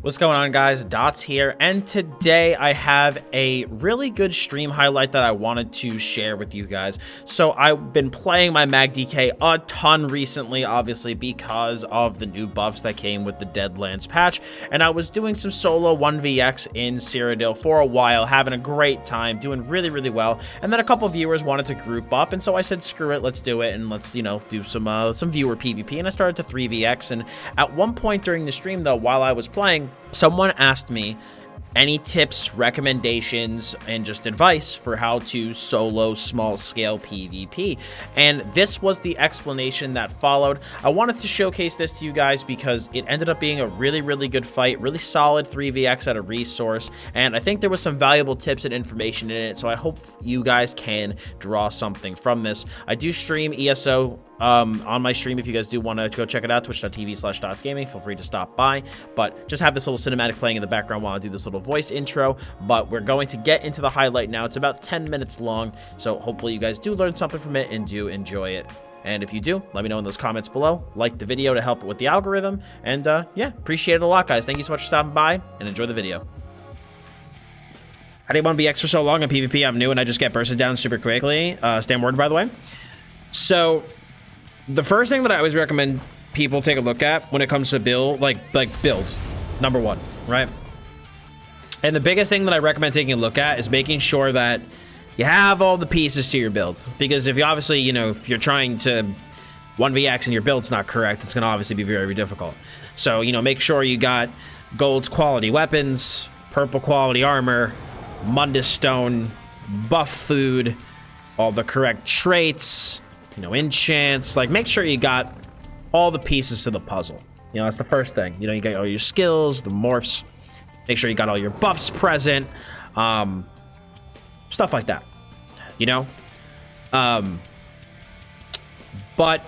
What's going on, guys? Dots here, and today I have a really good stream highlight that I wanted to share with you guys. So I've been playing my Mag DK a ton recently, obviously because of the new buffs that came with the Deadlands patch, and I was doing some solo 1vx in Cyrodiil for a while, having a great time, doing really well. And then a couple viewers wanted to group up, and so I said, screw it, let's do it, and let's, you know, do some viewer PvP. And I started to 3vx, and at one point during the stream, though, while I was playing, someone asked me any tips, recommendations, and just advice for how to solo small-scale PvP. And this was the explanation that followed. I wanted to showcase this to you guys because it ended up being a really good fight, really solid 3vx at a resource, and I think there was some valuable tips and information in it, so I hope you guys can draw something from this. I do stream ESO on my stream. If you guys do want to go check it out, twitch.tv/dotsgaming, feel free to stop by. But just have this little cinematic playing in the background while I do this little voice intro. But we're going to get into the highlight now. It's about 10 minutes long, so hopefully you guys do learn something from it and do enjoy it. And if you do, let me know in those comments below. Like the video to help it with the algorithm, and yeah, appreciate it a lot, guys. Thank you so much for stopping by, and enjoy the video. I didn't want to be extra so long on PvP. I'm new and I just get bursted down super quickly. Stand word, by the way. So the first thing that I always recommend people take a look at when it comes to build, like builds, number one, right? And the biggest thing that I recommend taking a look at is making sure that you have all the pieces to your build. Because if you obviously, you know, if you're trying to 1vx and your build's not correct, it's going to obviously be very difficult. So, you know, make sure you got gold's quality weapons, purple quality armor, Mundus stone, buff food, all the correct traits, you know, enchants. Like, make sure you got all the pieces to the puzzle. You know, that's the first thing. You know, you got all your skills, the morphs. Make sure you got all your buffs present. Stuff like that. You know? But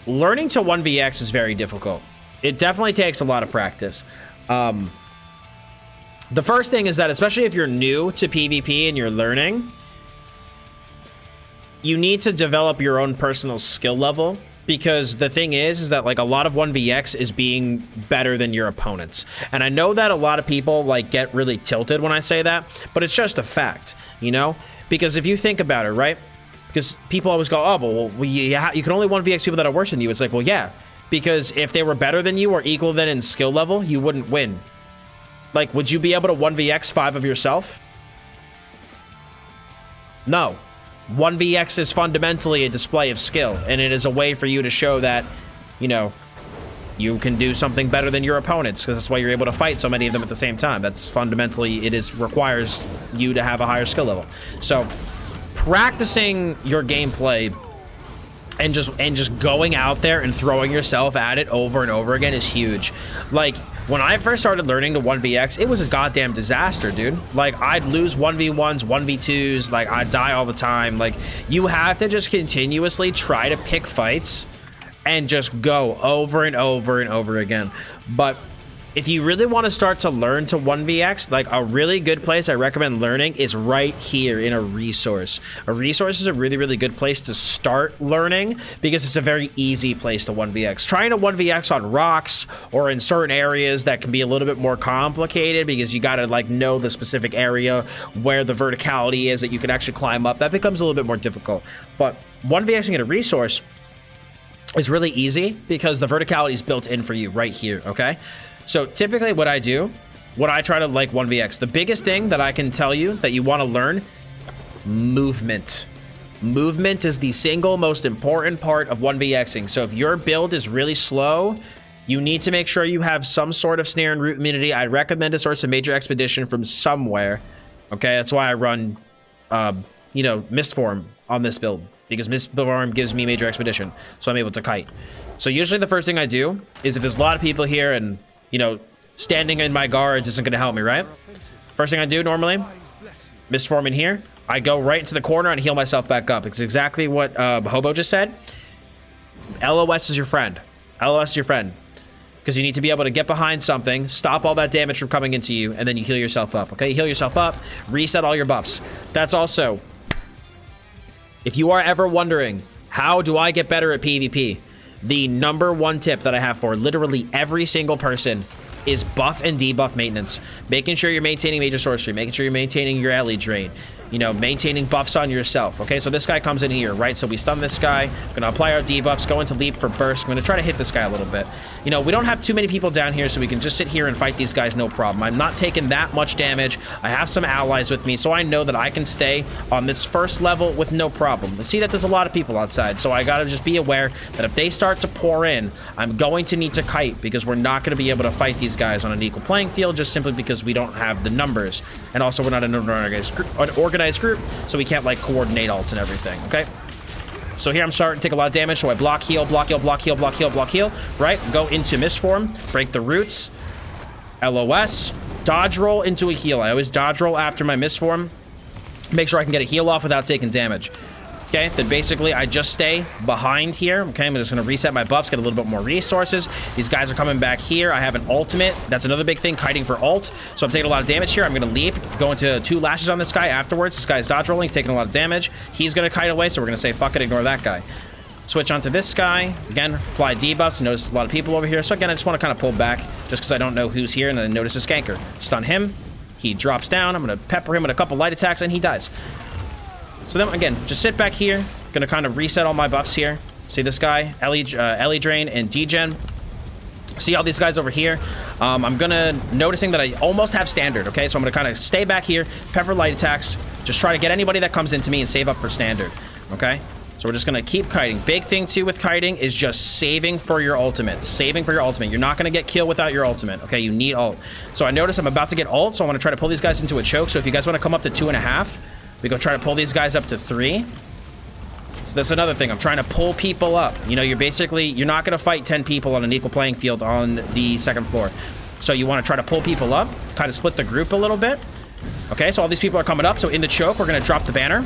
learning to 1vx is very difficult. It definitely takes a lot of practice. The first thing is that, especially if you're new to PvP and you're learning, you need to develop your own personal skill level, because the thing is that, like, a lot of 1vx is being better than your opponents. And I know that a lot of people, like, get really tilted when I say that, but it's just a fact, you know? Because if you think about it, right? Because people always go, oh, well, you can only 1vx people that are worse than you. It's like, well, yeah, because if they were better than you or equal than in skill level, you wouldn't win. Like, would you be able to 1vx 5 of yourself? No. 1vx is fundamentally a display of skill, and it is a way for you to show that, you know, you can do something better than your opponents, because that's why you're able to fight so many of them at the same time. That's fundamentally, requires you to have a higher skill level. So practicing your gameplay and just going out there and throwing yourself at it over and over again is huge. Like, when I first started learning to 1vx, it was a goddamn disaster, dude. Like, I'd lose 1v1s, 1v2s, like, I'd die all the time. Like, you have to just continuously try to pick fights and just go over and over and over again. But if you really want to start to learn to 1vx, like, a really good place I recommend learning is right here in a resource. A resource is a really good place to start learning, because it's a very easy place to 1vx. Trying to 1vx on rocks or in certain areas that can be a little bit more complicated, because you got to, like, know the specific area where the verticality is that you can actually climb up. That becomes a little bit more difficult. But 1vxing at a resource is really easy because the verticality is built in for you right here, okay? So typically what I try to, like, 1vx, the biggest thing that I can tell you that you want to learn, movement. Movement is the single most important part of 1vxing. So if your build is really slow, you need to make sure you have some sort of snare and root immunity. I'd recommend a source of major expedition from somewhere. Okay, that's why I run, you know, mist form on this build, because mist form gives me major expedition, so I'm able to kite. So usually the first thing I do is, if there's a lot of people here and, you know, standing in my guards isn't going to help me, right? First thing I do normally, mist form in here. I go right into the corner and heal myself back up. It's exactly what Hobo just said. LOS is your friend. LOS is your friend. Because you need to be able to get behind something, stop all that damage from coming into you, and then you heal yourself up, okay? You heal yourself up, reset all your buffs. That's also, if you are ever wondering, how do I get better at PvP? The #1 tip that I have for literally every single person is buff and debuff maintenance. Making sure you're maintaining major sorcery, making sure you're maintaining your Ellie drain, you know, maintaining buffs on yourself. Okay, so this guy comes in here, right? So we stun this guy, gonna apply our debuffs, go into leap for burst. I'm gonna try to hit this guy a little bit. You know, we don't have too many people down here, so we can just sit here and fight these guys, no problem. I'm not taking that much damage. I have some allies with me, so I know that I can stay on this first level with no problem. I see that there's a lot of people outside, so I gotta just be aware that if they start to pour in, I'm going to need to kite, because we're not gonna be able to fight these guys on an equal playing field, just simply because we don't have the numbers. And also, we're not an organized group, so we can't, like, coordinate ults and everything, okay? So here I'm starting to take a lot of damage, so I block, heal, block, heal, block, heal, block, heal, block, heal, right? Go into mist form, break the roots, LOS, dodge roll into a heal. I always dodge roll after my mist form. Make sure I can get a heal off without taking damage. Okay, then basically I just stay behind here. Okay, I'm just gonna reset my buffs, get a little bit more resources. These guys are coming back here. I have an ultimate. That's another big thing, kiting for ult. So I'm taking a lot of damage here. I'm gonna leap, go into 2 lashes on this guy afterwards. This guy's dodge rolling, he's taking a lot of damage. He's gonna kite away, so we're gonna say, fuck it, ignore that guy. Switch onto this guy. Again, apply debuffs. Notice a lot of people over here. So again, I just wanna kind of pull back just because I don't know who's here, and then notice a skanker. Stun him. He drops down. I'm gonna pepper him with a couple light attacks, and he dies. So then, again, just sit back here. Gonna kind of reset all my buffs here. See this guy? Ellie Drain and Degen. See all these guys over here? I'm gonna... Noticing that I almost have standard, okay? So I'm gonna kind of stay back here, pepper light attacks, just try to get anybody that comes into me and save up for standard, okay? So we're just gonna keep kiting. Big thing, too, with kiting is just saving for your ultimate. Saving for your ultimate. You're not gonna get killed without your ultimate, okay? You need ult. So I notice I'm about to get ult, so I want to try to pull these guys into a choke. So if you guys want to come up to 2.5, we go try to pull these guys up to 3. So that's another thing. I'm trying to pull people up. You know, you're not going to fight 10 people on an equal playing field on the 2nd floor. So you want to try to pull people up, kind of split the group a little bit. Okay, so all these people are coming up. So in the choke, we're going to drop the banner.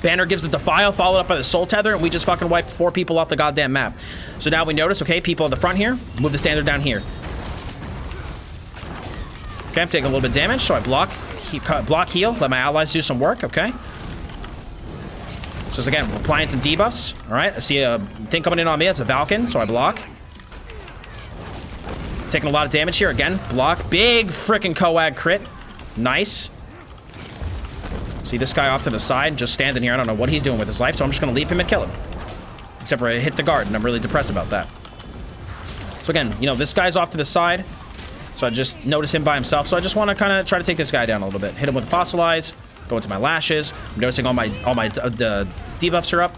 Banner gives the defile, followed up by the soul tether, and we just fucking wipe 4 people off the goddamn map. So now we notice, okay, people at the front here, move the standard down here. Okay, I'm taking a little bit of damage, so I block, heal, let my allies do some work, okay? So again, we're applying some debuffs. All right, I see a thing coming in on me. It's a Valken, so I block. Taking a lot of damage here. Again, block. Big freaking coag crit. Nice. See this guy off to the side, just standing here. I don't know what he's doing with his life, so I'm just going to leap him and kill him. Except for I hit the guard, and I'm really depressed about that. So again, you know, this guy's off to the side. So I just notice him by himself. So I just want to kind of try to take this guy down a little bit. Hit him with Fossilize. Go into my lashes. I'm noticing all my debuffs are up.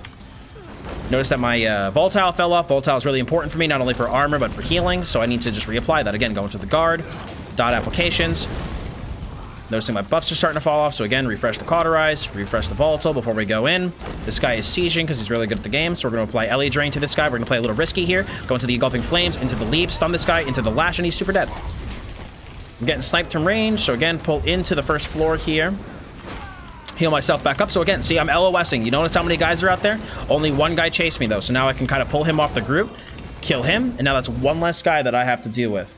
Notice that my volatile fell off. Volatile is really important for me, not only for armor, but for healing. So I need to just reapply that. Again, go into the guard. Dot applications. Noticing my buffs are starting to fall off. So again, refresh the cauterize. Refresh the volatile before we go in. This guy is sieging because he's really good at the game. So we're going to apply Ellie Drain to this guy. We're going to play a little risky here. Go into the engulfing flames, into the leap. Stun this guy, into the lash, and he's super dead. I'm getting sniped from range. So again, pull into the 1st floor here. Heal myself back up. So again, see, I'm LOSing. You notice how many guys are out there? Only 1 guy chased me, though. So now I can kind of pull him off the group, kill him, and now that's 1 less guy that I have to deal with.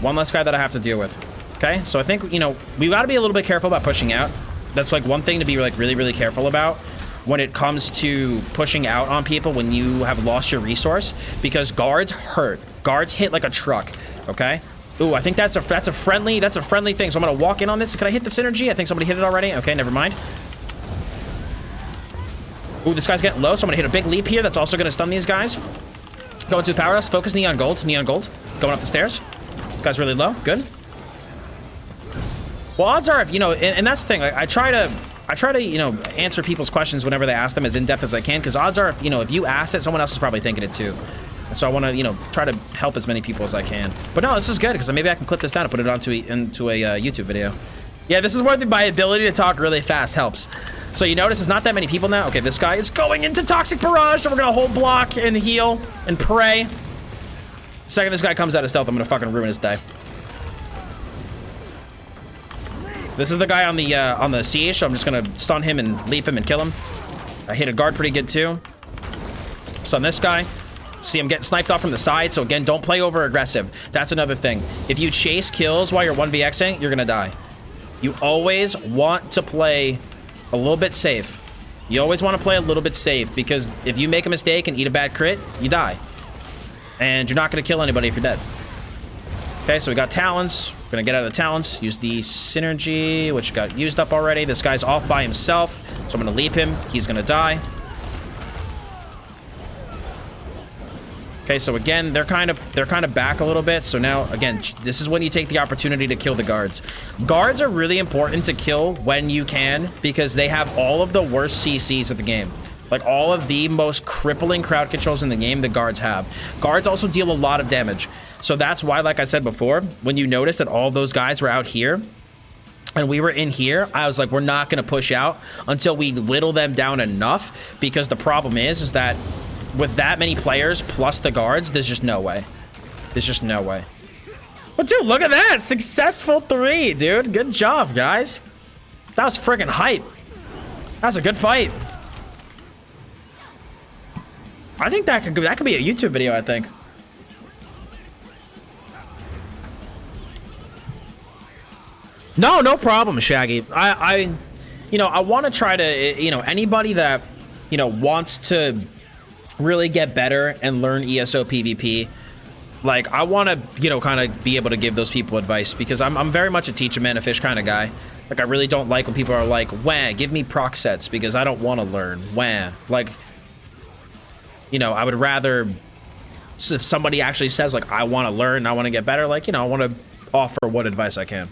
1 less guy that I have to deal with. Okay? So I think, you know, we've got to be a little bit careful about pushing out. That's, like, one thing to be, like, really, really careful about when it comes to pushing out on people when you have lost your resource. Because guards hurt. Guards hit like a truck. Okay? Ooh, I think that's a friendly thing. So I'm gonna walk in on this. Can I hit the synergy? I think somebody hit it already. Okay, never mind. Ooh, this guy's getting low, so I'm gonna hit a big leap here. That's also gonna stun these guys. Go into powerhouse. Focus neon gold. Neon gold. Going up the stairs. Guy's really low. Good. Well, odds are, if you know, and that's the thing. Like, I try to you know, answer people's questions whenever they ask them as in depth as I can, because odds are, if you know, if you asked it, someone else is probably thinking it too. So I want to, you know, try to help as many people as I can. But no, this is good, because maybe I can clip this down and put it into a YouTube video. Yeah, this is where my ability to talk really fast helps. So you notice there's not that many people now. Okay, this guy is going into Toxic Barrage, so we're going to hold block and heal and pray. The second this guy comes out of stealth, I'm going to fucking ruin his day. This is the guy on the siege, so I'm just going to stun him and leap him and kill him. I hit a guard pretty good, too. Stun this guy. See, I'm getting sniped off from the side, so again, don't play over aggressive. That's another thing. If you chase kills while you're 1vxing, you're gonna die. You always want to play a little bit safe. You always want to play a little bit safe, because if you make a mistake and eat a bad crit, you die. And you're not going to kill anybody if you're dead. Okay, so we got talons. We're going to get out of the talons. Use the synergy, which got used up already. This guy's off by himself, so I'm going to leap him. He's going to die. Okay, so again, they're kind of back a little bit. So now, again, this is when you take the opportunity to kill the guards. Guards are really important to kill when you can, because they have all of the worst CCs of the game. Like, all of the most crippling crowd controls in the game, the guards have. Guards also deal a lot of damage. So that's why, like I said before, when you notice that all those guys were out here and we were in here, I was like, we're not going to push out until we whittle them down enough, because the problem is that with that many players plus the guards, there's just no way. There's just no way. But dude, look at that. Successful 3, dude. Good job, guys. That was freaking hype. That was a good fight. I think that could be a YouTube video, I think. No problem, Shaggy. I want to try to, anybody that, wants to really get better and learn ESO PvP, like, I want to, kind of be able to give those people advice, because I'm very much a teach a man to fish kind of guy. Like, I really don't like when people are like, wah, give me proc sets, because I don't want to learn. Wah. Like, I would rather, if somebody actually says, like, I want to learn, I want to get better, like, I want to offer what advice I can,